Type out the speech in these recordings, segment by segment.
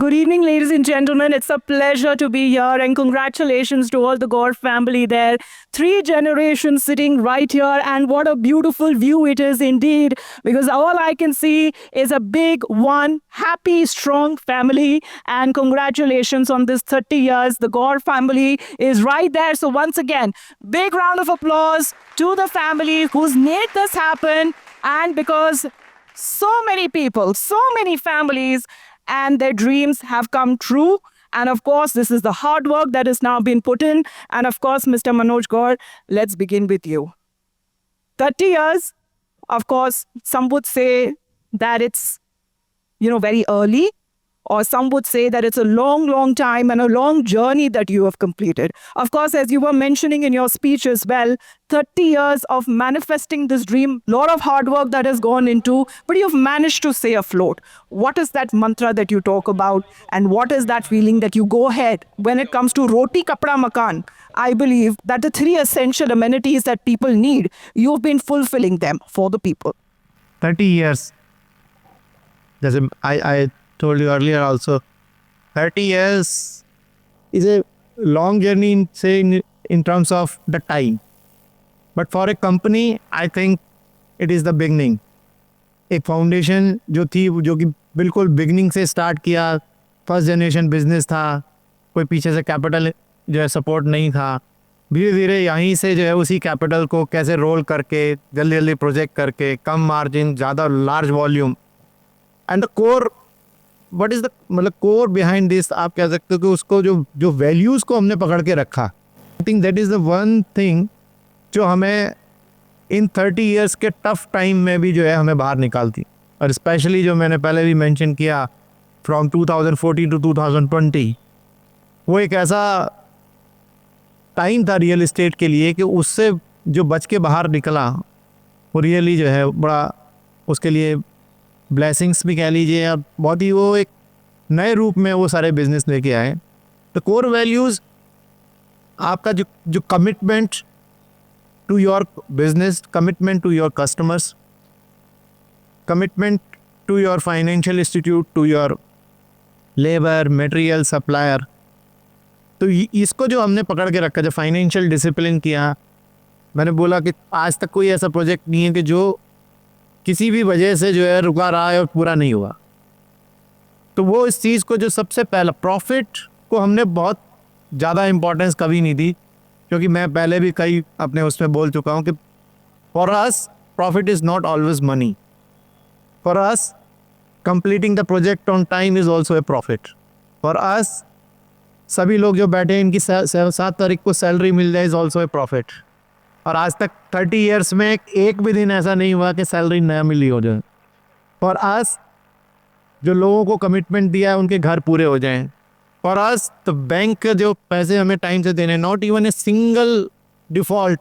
Good evening, ladies and gentlemen. It's a pleasure to be here, and congratulations to all the Gore family there. 3 generations sitting right here, and what a beautiful view it is indeed, because all I can see is a big, one, happy, strong family. And congratulations on this 30 years. The Gore family is right there. So, once again, big round of applause to the family who's made this happen, and because so many people, so many families, and their dreams have come true. And of course, this is the hard work that has now been put in. And of course, Mr. Manoj Gore, let's begin with you. 30 years, of course, some would say that it's, very early, or some would say that it's a long, long time and a long journey that you have completed. Of course, as you were mentioning in your speech as well, 30 years of manifesting this dream, lot of hard work that has gone into, but you've managed to stay afloat. What is that mantra that you talk about, and what is that feeling that you go ahead when it comes to roti, kapda, makan? I believe that the 3 essential amenities that people need, you've been fulfilling them for the people. 30 years. I told you earlier also, 30 years is a long journey in terms of the time. But for a company, I think it is the beginning. एक foundation जो कि बिल्कुल beginning से start किया, first generation business था, कोई पीछे से कैपिटल जो है सपोर्ट नहीं था, धीरे धीरे यहीं से जो है उसी कैपिटल को कैसे रोल करके जल्दी जल्दी प्रोजेक्ट करके कम मार्जिन ज़्यादा large volume and the core what is the मतलब कोर बिहाइंड दिस आप कह सकते हो कि उसको जो वैल्यूज़ को हमने पकड़ के रखा. आई think that is the one thing जो हमें इन 30 इयर्स के टफ टाइम में भी जो है हमें बाहर निकालती. और स्पेशली जो मैंने पहले भी मेंशन किया फ्रॉम 2014 टू 2020, वो एक ऐसा टाइम था रियल इस्टेट के लिए कि उससे जो बच के बाहर निकला वो रियली जो है बड़ा उसके लिए ब्लेसिंग्स भी कह लीजिए, या बहुत ही वो एक नए रूप में वो सारे बिजनेस लेके आए. द कोर वैल्यूज़ आपका जो commitment to your business, commitment to your customers, commitment to your financial institute, to your labour, material, supplier. तो इसको जो हमने पकड़ के रखा, जो फाइनेंशियल डिसिप्लिन किया, मैंने बोला कि आज तक कोई ऐसा प्रोजेक्ट नहीं है कि जो किसी भी वजह से जो है रुका रहा है और पूरा नहीं हुआ. तो वो इस चीज़ को जो सबसे पहला प्रॉफिट को हमने बहुत ज़्यादा इम्पोर्टेंस कभी नहीं दी, क्योंकि मैं पहले भी कई अपने उसमें बोल चुका हूँ कि for us profit is not always money. For us completing the project on time is also a profit. For us सभी लोग जो बैठे हैं इनकी 7 तारीख को सैलरी मिल जाए इज़ ऑल्सो ए प्रॉफिट. और आज तक 30 इयर्स में एक भी दिन ऐसा नहीं हुआ कि सैलरी नया मिली हो जाए. फॉर अस जो लोगों को कमिटमेंट दिया है उनके घर पूरे हो जाएं. फॉर अस तो बैंक के जो पैसे हमें टाइम से देने, not even a single default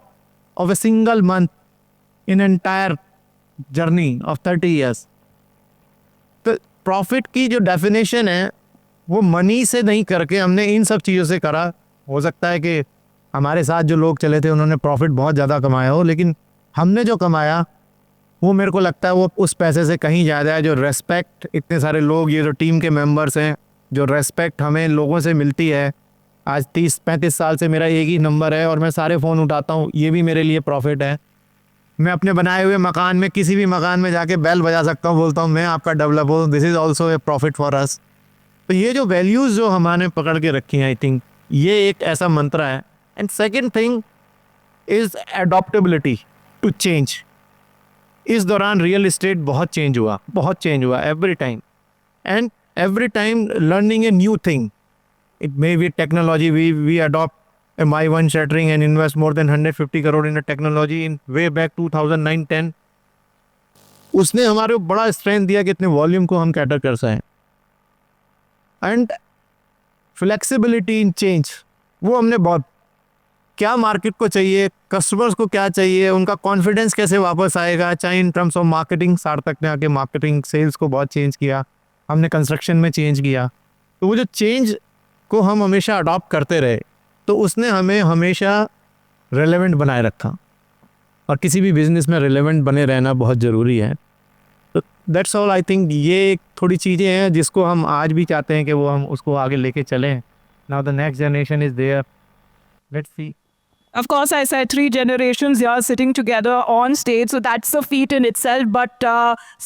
of a single month in entire journey of 30 years. तो प्रॉफिट की जो डेफिनेशन है वो मनी से नहीं करके हमने इन सब चीज़ों से करा. हो सकता है कि हमारे साथ जो लोग चले थे उन्होंने प्रॉफिट बहुत ज़्यादा कमाया हो, लेकिन हमने जो कमाया वो मेरे को लगता है वो उस पैसे से कहीं ज़्यादा है. जो रेस्पेक्ट इतने सारे लोग, ये जो टीम के मेंबर्स हैं, जो रेस्पेक्ट हमें लोगों से मिलती है. आज 30-35 साल से मेरा एक ही नंबर है और मैं सारे फ़ोन उठाता हूँ, ये भी मेरे लिए प्रॉफिट है. मैं अपने बनाए हुए मकान में किसी भी मकान में जाके बेल बजा सकता हूँ, बोलता हूँ मैं आपका डेवलप हूँ, this is also a profit for us. तो ये जो वैल्यूज़ जो हमारे पकड़ के रखी हैं, आई थिंक ये एक ऐसा मंत्र है. And second thing is adaptability to change. इस दौरान रियल इस्टेट बहुत चेंज हुआ every time, and every time learning a new thing. It may be technology, we adopt a my one shattering and invest more than 150 crore in a technology in way back 2009-10. उसने हमारे को बड़ा strength दिया कि इतने volume को हम cater कर सकें. एंड फ्लेक्सिबिलिटी इन चेंज, वो हमने बहुत, क्या मार्केट को चाहिए, कस्टमर्स को क्या चाहिए, उनका कॉन्फिडेंस कैसे वापस आएगा, चाहे इन टर्म्स ऑफ मार्केटिंग. सार्थक ने आके मार्केटिंग सेल्स को बहुत चेंज किया, हमने कंस्ट्रक्शन में चेंज किया. तो वो जो चेंज को हम हमेशा अडॉप्ट करते रहे, तो उसने हमें हमेशा रेलेवेंट बनाए रखा. और किसी भी बिजनेस में रेलेवेंट बने रहना बहुत ज़रूरी है. तो दैट्स ऑल। आई थिंक ये एक थोड़ी चीज़ें हैं जिसको हम आज भी चाहते हैं कि वो हम उसको आगे लेके चलें। Now the next generation is there, let's see. Of course, I said 3 generations here sitting together on stage, so that's a feat in itself. But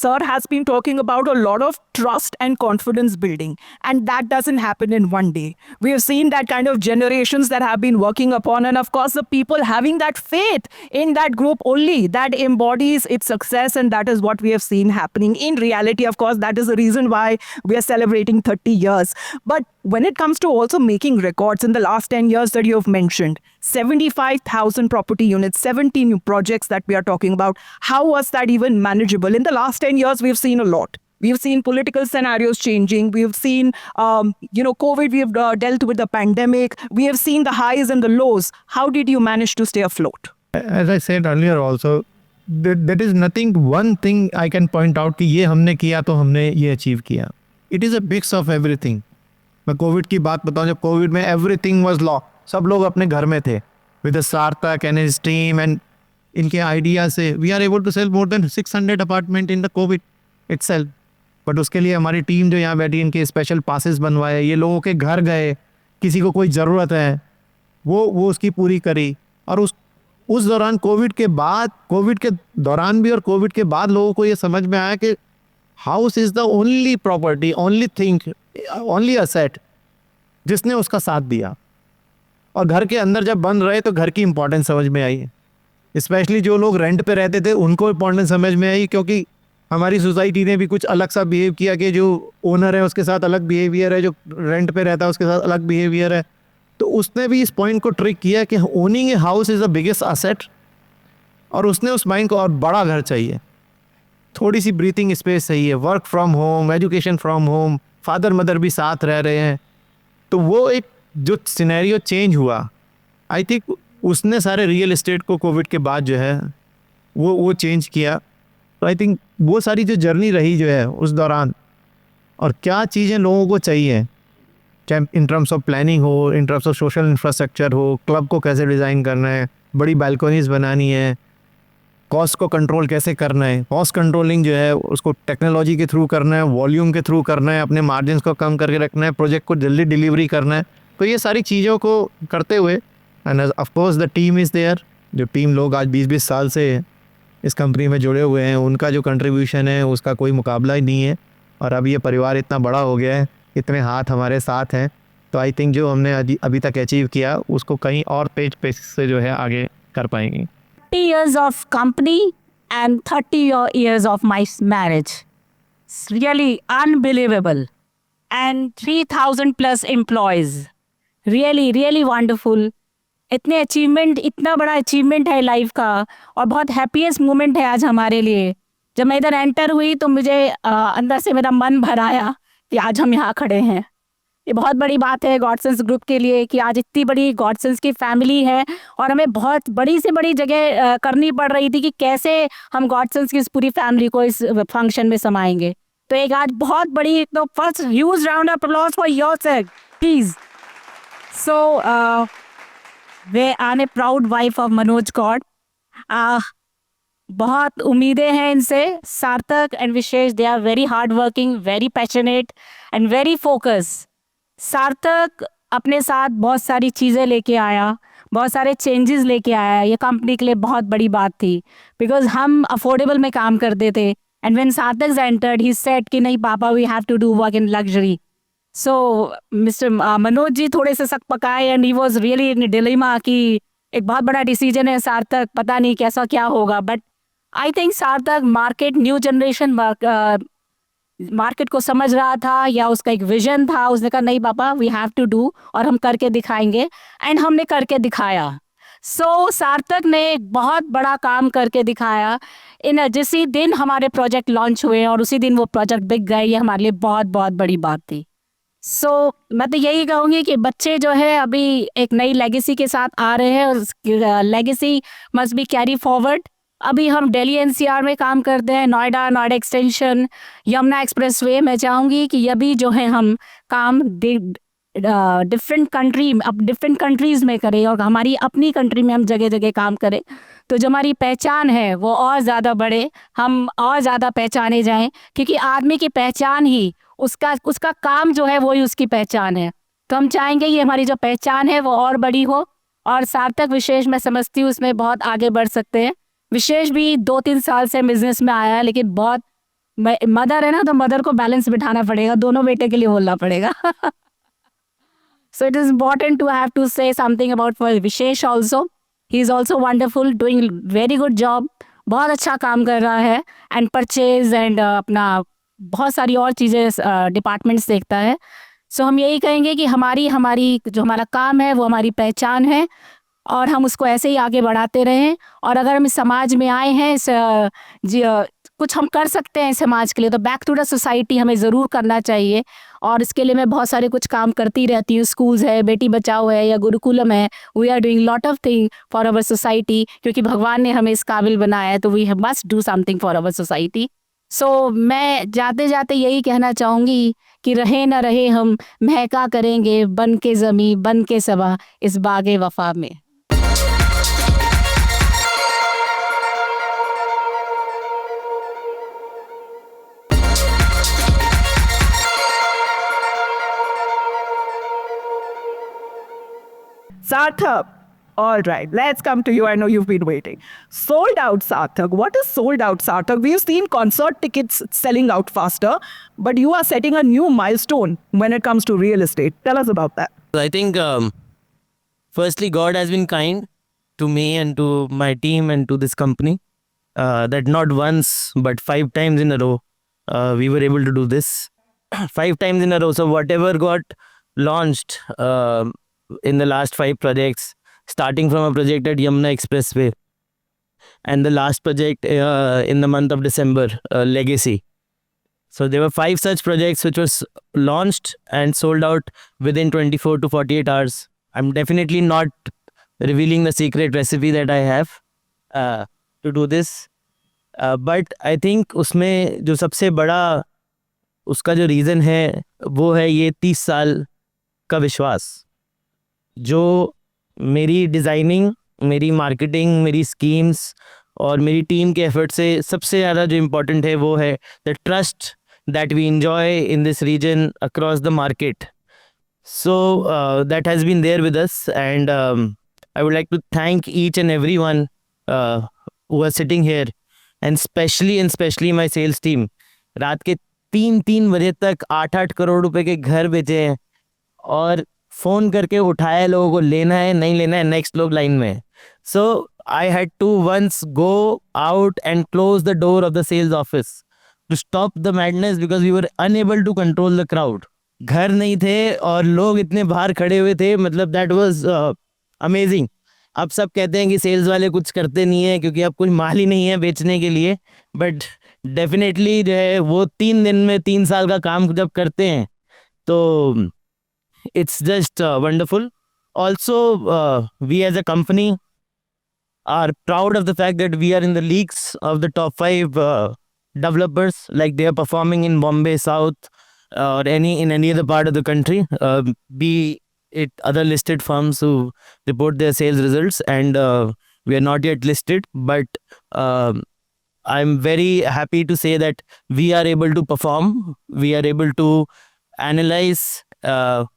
Sir has been talking about a lot of trust and confidence building, and that doesn't happen in one day. We have seen that kind of generations that have been working upon, and of course, the people having that faith in that group only that embodies its success, and that is what we have seen happening in reality. Of course, that is the reason why we are celebrating 30 years. But when it comes to also making records in the last 10 years that you have mentioned, 75,000 property units, 70 new projects that we are talking about, how was that even manageable? In the last 10 years, we've seen a lot. We've seen political scenarios changing. We've seen, COVID. We've dealt with the pandemic. We have seen the highs and the lows. How did you manage to stay afloat? As I said earlier also, that is nothing, one thing I can point out कि ये हमने किया तो हमने ये achieve किया. It is a mix of everything. मैं Covid की बात बताऊं, जब कोविड में एवरीथिंग वाज लॉ, सब लोग अपने घर में थे with Sarthak and his team, and इनके आइडिया से we are able to sell more than 600 apartment in the covid itself. But उसके लिए हमारी टीम जो यहाँ बैठी, इनके स्पेशल पासेस बनवाए, ये लोगों के घर गए, किसी को कोई ज़रूरत है वो उसकी पूरी करी. और उस दौरान कोविड के दौरान भी और कोविड के बाद लोगों को ये समझ में आया कि house is the only property, only thing, only asset जिसने उसका साथ दिया. और घर के अंदर जब बन रहे तो घर की इंपॉर्टेंस समझ में आई. स्पेशली जो लोग रेंट पे रहते थे उनको इंपॉर्टेंस समझ में आई, क्योंकि हमारी सोसाइटी ने भी कुछ अलग सा बिहेव किया कि जो ओनर है उसके साथ अलग बिहेवियर है, जो रेंट पे रहता है उसके साथ अलग बिहेवियर है. तो उसने भी इस पॉइंट को ट्रिक किया कि owning a house is the biggest asset, और उसने उस माइंड को, और बड़ा घर चाहिए, थोड़ी सी ब्रीथिंग स्पेस चाहिए, work from home, education from home, father mother भी साथ रह रहे हैं. तो वो एक जो सिनेरियो चेंज हुआ, आई थिंक उसने सारे रियल एस्टेट को कोविड के बाद जो है वो चेंज किया. तो आई थिंक वो सारी जो जर्नी रही जो है उस दौरान, और क्या चीज़ें लोगों को चाहिए, चाहे इन टर्म्स ऑफ प्लानिंग हो, in terms of social infrastructure हो, क्लब को कैसे डिज़ाइन करना है, बड़ी बालकोनीज़ बनानी है, कॉस्ट को कंट्रोल कैसे करना है, कॉस्ट कंट्रोलिंग जो है उसको टेक्नोलॉजी के थ्रू करना है, वॉल्यूम के थ्रू करना है, अपने मार्जिन को कम करके रखना है, प्रोजेक्ट को जल्दी डिलीवरी करना है. तो ये सारी चीज़ों को करते हुए, and of course the team is there, जो टीम लोग आज 20-20 साल से इस कंपनी में जुड़े हुए हैं, उनका जो कंट्रीब्यूशन है उसका कोई मुकाबला ही नहीं है. और अब ये परिवार इतना बड़ा हो गया है, इतने हाथ हमारे साथ हैं. तो आई थिंक जो हमने अभी तक अचीव किया उसको कहीं और पेज पे से जो है आगे कर पाएंगे. 30 years of company and 30 years of my marriage. It's really unbelievable. And 3,000 plus employees. Really, really wonderful. इतने अचीवमेंट, इतना बड़ा अचीवमेंट है लाइफ का, और बहुत हैप्पीएस्ट मोमेंट है आज हमारे लिए. जब मैं इधर एंटर हुई तो मुझे अंदर से मेरा मन भर आया कि आज हम यहाँ खड़े हैं. ये बहुत बड़ी बात है गॉडसंस ग्रुप के लिए कि आज इतनी बड़ी गॉडसंस की फैमिली है, और हमें बहुत बड़ी से बड़ी जगह करनी पड़ रही थी कि कैसे हम गॉडसंस की इस पूरी फैमिली को इस फंक्शन में समाएंगे. तो एक आज बहुत बड़ी, तो first huge round of applause for yourself please. So we are a proud wife of Manoj Gaur. बहुत उम्मीदें हैं इनसे. Sarthak and Vishesh, they are very hard working, very passionate and very focus. Sarthak अपने साथ बहुत सारी चीज़ें लेके आया, बहुत सारे चेंजेस लेके आया. ये कंपनी के लिए बहुत बड़ी बात थी, बिकॉज हम अफोर्डेबल में काम करते थे. And when Sarthak entered he said कि नहीं पापा, we have to do work in luxury. So mister Manoj ji थोड़े से सक पकाए, and he was really in dilemma कि एक बहुत बड़ा डिसीजन है सार्थक, पता नहीं कैसा क्या होगा. बट आई थिंक सार्थक मार्केट, न्यू जनरेशन मार्केट को समझ रहा था, या उसका एक विजन था. उसने कहा नहीं पापा, वी हैव टू डू, और हम करके दिखाएंगे. एंड हमने करके दिखाया. सो सार्थक ने एक बहुत बड़ा काम करके दिखाया. जिसी दिन हमारे प्रोजेक्ट लॉन्च हुए और उसी दिन वो प्रोजेक्ट बिक गए, ये हमारे लिए बहुत बहुत बड़ी बात थी. सो मैं तो यही कहूँगी कि बच्चे जो है अभी एक नई लेगेसी के साथ आ रहे हैं, और legacy must be carry forward. अभी हम दिल्ली एनसीआर में काम करते हैं, नोएडा एक्सटेंशन, यमुना एक्सप्रेसवे. मैं चाहूँगी कि अभी जो है हम काम डिफरेंट कंट्री, अब डिफरेंट कंट्रीज़ में करें और हमारी अपनी कंट्री में हम जगह जगह काम करें, तो जो हमारी पहचान है वो और ज़्यादा बढ़े, हम और ज़्यादा पहचाने जाएं, क्योंकि आदमी की पहचान ही उसका उसका काम जो है वही उसकी पहचान है। तो हम चाहेंगे कि हमारी जो पहचान है वो और बड़ी हो, और सार्थक विशेष मैं समझती हूँ उसमें बहुत आगे बढ़ सकते हैं। विशेष भी 2-3 साल से बिजनेस में आया है, लेकिन बहुत मदर है ना, तो मदर को बैलेंस बिठाना पड़ेगा, दोनों बेटे के लिए बोलना पड़ेगा। So it is important to have to say something about for Vishesh also. He is also wonderful, doing very good job. बहुत अच्छा काम कर रहा है, एंड परचेज एंड अपना बहुत सारी और चीज़ें डिपार्टमेंट्स देखता है। सो हम यही कहेंगे कि हमारी हमारी जो हमारा काम है वो हमारी पहचान है, और हम उसको ऐसे ही आगे बढ़ाते रहें। और अगर हम इस समाज में आए हैं, कुछ हम कर सकते हैं समाज के लिए, तो बैक टू द सोसाइटी हमें ज़रूर करना चाहिए। और इसके लिए मैं बहुत सारे कुछ काम करती रहती हूँ। स्कूल्स है, बेटी बचाओ है, या गुरुकुलम है। We are doing lot of thing for our society, क्योंकि भगवान ने हमें इस काबिल बनाया है, तो we must do something for our society. So मैं जाते जाते यही कहना चाहूँगी कि रहे न रहे हम महका करेंगे, बन के ज़मी बन के सबा इस बागे वफा में। Sarthak. All right, let's come to you. I know you've been waiting. Sold out Sarthak. What is sold out Sarthak? We've seen concert tickets selling out faster, but you are setting a new milestone when it comes to real estate. Tell us about that. I think, firstly, God has been kind to me and to my team and to this company. That not once, but 5 times in a row, we were able to do this. 5 times in a row. So whatever got launched in the last 5 projects, starting from a project at Yamuna Expressway, and the last project in the month of December, Legacy. So there were 5 such projects which was launched and sold out within 24 to 48 hours. I'm definitely not revealing the secret recipe that I have to do this. But I think उसमें जो सबसे बड़ा उसका जो reason है वो है ये 30 साल का विश्वास, जो मेरी डिज़ाइनिंग, मेरी मार्केटिंग, मेरी स्कीम्स और मेरी टीम के एफर्ट से सबसे ज़्यादा जो इम्पोर्टेंट है वो है the trust that we enjoy in this region across the market. So that has been there with us, and I would like to thank each and everyone who are sitting here, and especially my sales team. रात के 3 बजे तक 8 करोड़ रुपए के घर बेचे हैं, और फ़ोन करके उठाया लोगों को, लेना है नहीं लेना है, नेक्स्ट लोग लाइन में है. So I had to once go out and close the door of the sales office to stop the madness because we were unable to control the crowd. घर नहीं थे और लोग इतने बाहर खड़े हुए थे, मतलब that was amazing. अब सब कहते हैं कि सेल्स वाले कुछ करते नहीं है क्योंकि अब कुछ माल ही नहीं है बेचने के लिए, बट डेफिनेटली जो है वो 3 दिन में 3 साल का काम जब करते हैं तो it's just wonderful. Also, we as a company are proud of the fact that we are in the leagues of the top 5 developers, like they are performing in Bombay South or in any other part of the country, be it other listed firms who report their sales results, and we are not yet listed, but I'm very happy to say that we are able to perform, we are able to analyze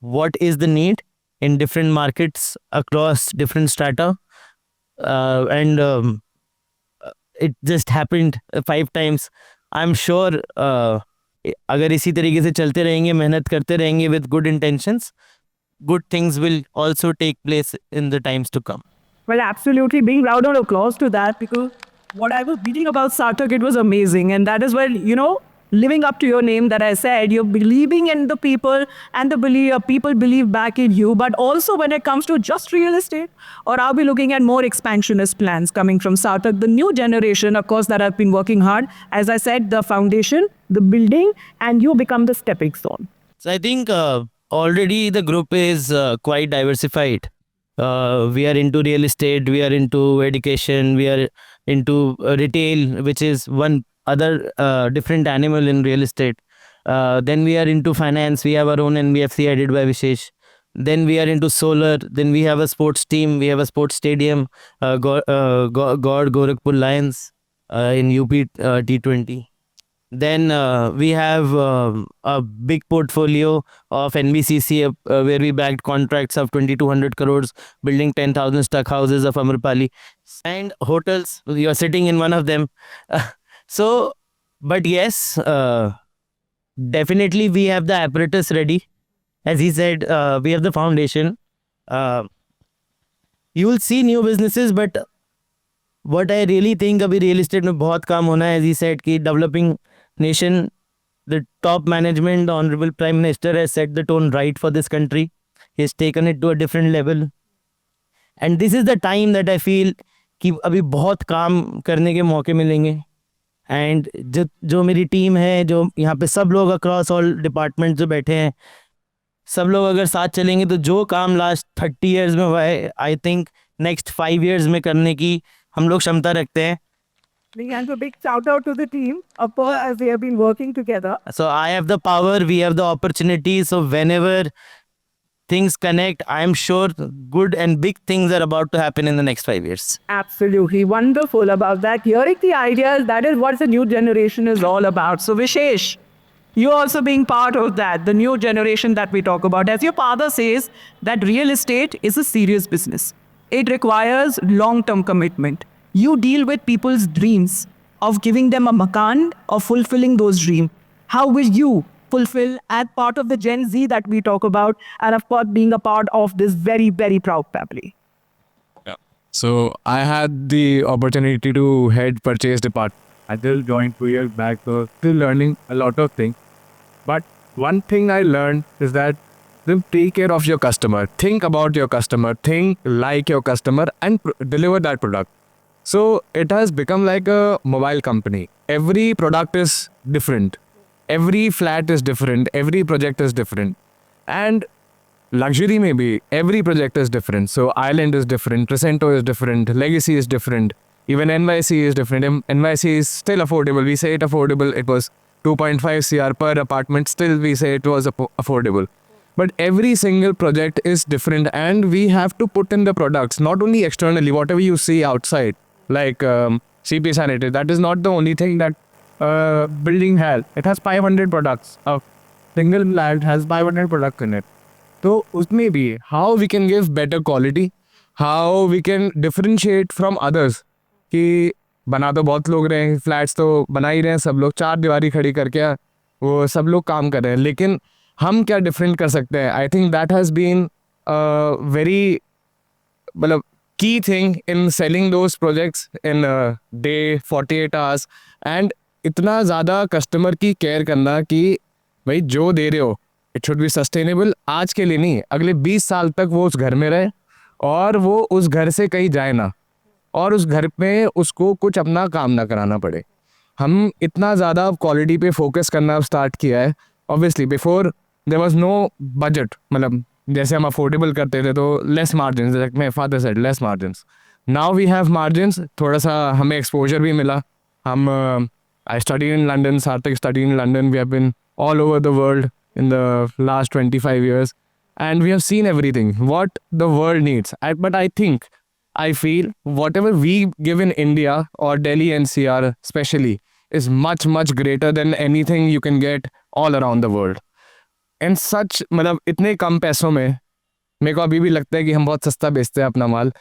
what is the need in different markets across different strata, and it just happened 5 times. I'm sure अगर इसी तरीके से चलते रहेंगे, मेहनत करते रहेंगे with good intentions, good things will also take place in the times to come. Well, absolutely. Big round of applause to that, because what I was reading about Sarthak, it was amazing. And that is when, living up to your name that I said, you're believing in the people, and the people believe back in you. But also when it comes to just real estate, or I'll be looking at more expansionist plans coming from Sarthak, the new generation, of course, that have been working hard. As I said, the foundation, the building, and you become the stepping stone. So I think already the group is quite diversified. We are into real estate, we are into education, we are into retail, which is one other different animal in real estate. Then we are into finance. We have our own NBFC headed by Vishesh. Then we are into solar. Then we have a sports team. We have a sports stadium, God Gorakhpur Lions in UP T20. Then we have a big portfolio of NBCC where we bagged contracts of 2,200 crores, building 10,000 stuck houses of Amrpali and hotels. You are sitting in one of them. So, but yes, definitely we have the apparatus ready. As he said, we have the foundation. You will see new businesses, but what I really think अभी real estate में बहुत काम होना है. As he said कि developing nation, the top management, the honorable prime minister has set the tone right for this country. He has taken it to a different level. And this is the time that I feel कि अभी बहुत काम करने के मौके मिलेंगे. And जो मेरी टीम है, जो यहाँ पे सब लोग अक्रॉस ऑल डिपार्टमेंट जो बैठे हैं, सब लोग अगर साथ चलेंगे तो जो काम लास्ट 30 ईयर्स में हुआ है, आई थिंक नेक्स्ट 5 ईयर्स में करने की हम लोग क्षमता रखते हैं. And a big shout out to the team as they have been working together. So I have the power, we have the opportunity. So whenever things connect, I am sure good and big things are about to happen in the next 5 years. Absolutely wonderful about that. Hearing the ideas, that is what the new generation is all about. So Vishesh, you also being part of that, the new generation that we talk about. As your father says, that real estate is a serious business. It requires long-term commitment. You deal with people's dreams of giving them a makan or fulfilling those dreams. How will you fulfill as part of the Gen Z that we talk about, and of course being a part of this very, very proud family? Yeah. So I had the opportunity to head purchase department. I just joined 2 years back, so still learning a lot of things. But one thing I learned is that take care of your customer. Think about your customer. Think like your customer and deliver that product. So it has become like a mobile company. Every product is different. Every flat is different. Every project is different. And luxury maybe, every project is different. So Island is different. Trecento is different. Legacy is different. Even NYC is different. NYC is still affordable. We say it affordable. It was 2.5 CR per apartment. Still we say it was affordable. But every single project is different, and we have to put in the products, not only externally, whatever you see outside, like CP Sanitary. That is not the only thing that building has. It has 500 products. A single land has 500 products in it. So usme bhi, how we can give better quality, how we can differentiate from others. कि बना तो बहुत लोग रहे हैं, flats तो बना ही रहे हैं सब लोग, 4 दीवारी खड़ी करके वो सब लोग काम कर रहे हैं, लेकिन हम क्या डिफरेंट कर सकते हैं. I think that has been very मतलब key thing in selling those projects in the 48 hours. And इतना ज़्यादा कस्टमर की केयर करना कि भाई जो दे रहे हो इट शुड बी सस्टेनेबल, आज के लिए नहीं, अगले 20 साल तक वो उस घर में रहे और वो उस घर से कहीं जाए ना, और उस घर में उसको कुछ अपना काम ना कराना पड़े. हम इतना ज़्यादा क्वालिटी पे फोकस करना स्टार्ट किया है. Obviously before there was no budget, मतलब जैसे हम अफोर्डेबल करते थे तो लेस मार्जिन, जैसे मैं father said less margin. Now we have margin, थोड़ा सा हमें एक्सपोजर भी मिला. हम I study in London, Sarthak study in London, we have been all over the world in the last 25 years, and we have seen everything what the world needs. But I feel whatever we give in India or Delhi NCR especially is much greater than anything you can get all around the world. And such मतलब इतने कम पैसों में मेरे को अभी भी लगता है कि हम बहुत सस्ता बेचते हैं अपना माल.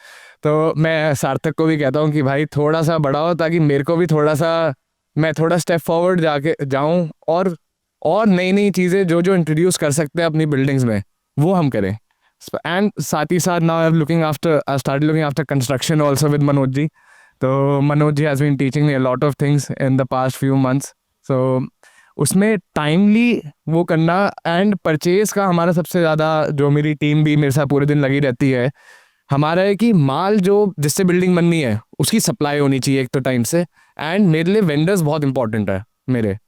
तो मैं सार्थक को भी कहता हूँ कि भाई थोड़ा सा बढ़ाओ, ताकि मेरे को भी थोड़ा सा, मैं थोड़ा स्टेप फॉरवर्ड जाके जाऊँ और नई चीज़ें जो इंट्रोड्यूस कर सकते हैं अपनी बिल्डिंग्स में वो हम करें. एंड साथ ही साथ now I started looking after construction also with Manoj ji. तो Manoj ji has been teaching me a lot of things in the past few months. So उसमें टाइमली वो करना एंड परचेज़ का हमारा सबसे ज़्यादा, जो मेरी टीम भी मेरे साथ पूरे दिन लगी रहती है, हमारा है कि माल जो जिससे बिल्डिंग बननी है उसकी सप्लाई होनी चाहिए एक तो टाइम से. एंड मेरे लिए वेंडर्स बहुत इंपॉर्टेंट है मेरे.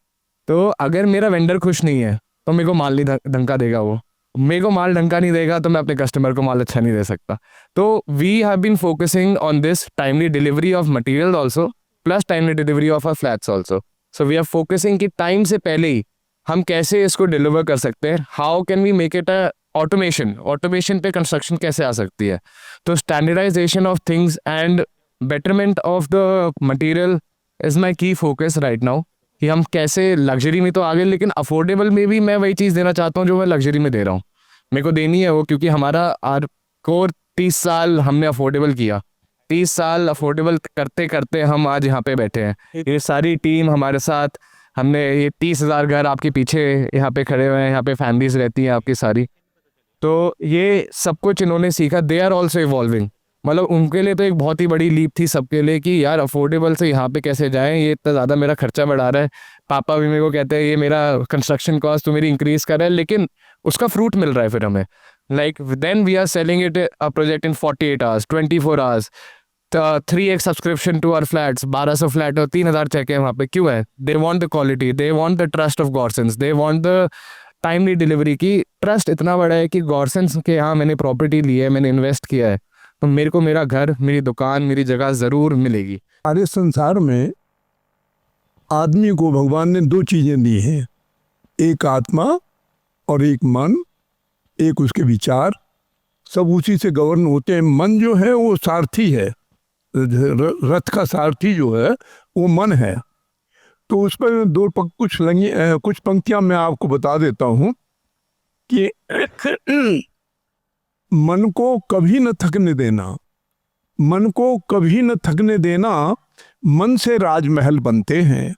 तो अगर मेरा वेंडर खुश नहीं है तो मेरे को माल नहीं ढंका देगा, वो मेरे को माल ढंका नहीं देगा तो मैं अपने कस्टमर को माल अच्छा नहीं दे सकता. तो we have been focusing on this timely delivery of material also, plus timely delivery of our flats also. So we are focusing कि टाइम से पहले ही हम कैसे इसको डिलीवर कर सकते हैं, how can we make it a automation पे कंस्ट्रक्शन कैसे आ सकती है. तो standardisation of things and betterment of the material is my key focus right now. कि हम कैसे लग्जरी में तो आगे, लेकिन अफोर्डेबल में भी मैं वही चीज़ देना चाहता हूँ जो मैं लग्जरी में दे रहा हूँ. मेरे को देनी है वो, क्योंकि हमारा कोर 30 साल हमने अफोर्डेबल किया. 30 साल अफोर्डेबल करते करते हम आज यहाँ पे बैठे हैं. ये सारी टीम हमारे साथ, हमने ये 30,000 घर आपके पीछे यहाँ पे खड़े हुए हैं, यहाँ पे फैमिलीज रहती हैं आपकी सारी. तो ये सब कुछ इन्होंने सीखा. They are also evolving. मतलब उनके लिए तो एक बहुत ही बड़ी लीप थी सबके लिए कि यार अफोर्डेबल से यहाँ पे कैसे जाएं, ये इतना ज़्यादा मेरा खर्चा बढ़ा रहा है. पापा भी मेरे को कहते हैं ये मेरा कंस्ट्रक्शन कॉस्ट तो मेरी इंक्रीज़ कर रहा है, लेकिन उसका फ्रूट मिल रहा है फिर हमें. Like then we are selling it a project in 48 hours, 24 hours. 3x subscription to our flats. 1200 flat और 3000 चेक है वहाँ पे. क्यों है? They want the quality, they want the trust of Gaursons, they want the timely delivery. की trust इतना बड़ा है कि गॉर्सन्स के यहाँ मैंने प्रॉपर्टी ली है, मैंने इन्वेस्ट किया है, तो मेरे को मेरा घर, मेरी दुकान, मेरी जगह ज़रूर मिलेगी. सारे संसार में आदमी को भगवान ने 2 चीज़ें दी हैं, एक आत्मा और एक मन, एक उसके विचार. सब उसी से गवर्न होते हैं. मन जो है वो सारथी है, रथ का सारथी जो है वो मन है. तो उस पर कुछ पंक्तियां मैं आपको बता देता हूँ कि मन को कभी न थकने देना, मन को कभी न थकने देना, मन से राजमहल बनते हैं.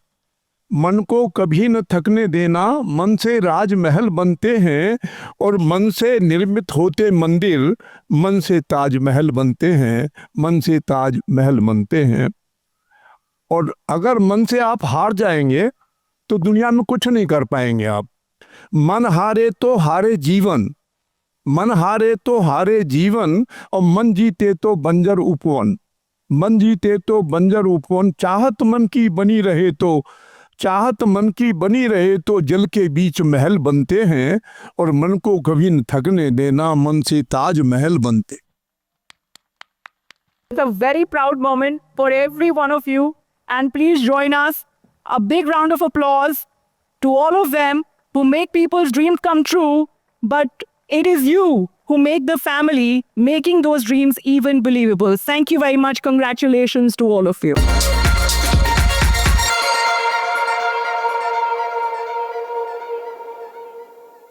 मन को कभी न थकने देना, मन से राजमहल बनते हैं. और मन से निर्मित होते मंदिर, मन से ताजमहल बनते हैं, मन से ताजमहल बनते हैं. और अगर मन से आप हार जाएंगे तो दुनिया में कुछ नहीं कर पाएंगे आप. मन हारे तो हारे जीवन, मन हारे तो हारे जीवन, और मन जीते तो बंजर उपवन, मन जीते तो बंजर उपवन. चाहत मन की बनी रहे तो, चाहत मन की बनी रहे तो जल के बीच महल बनते हैं. और मन को कभी न थकने देना, मन से ताज महल बनते. It's a very proud moment for every one of you. And please join us. A big round of applause to all of them who make people's dreams come true. But it is you who make the family making those dreams even believable. Thank you very much. Congratulations to all of you.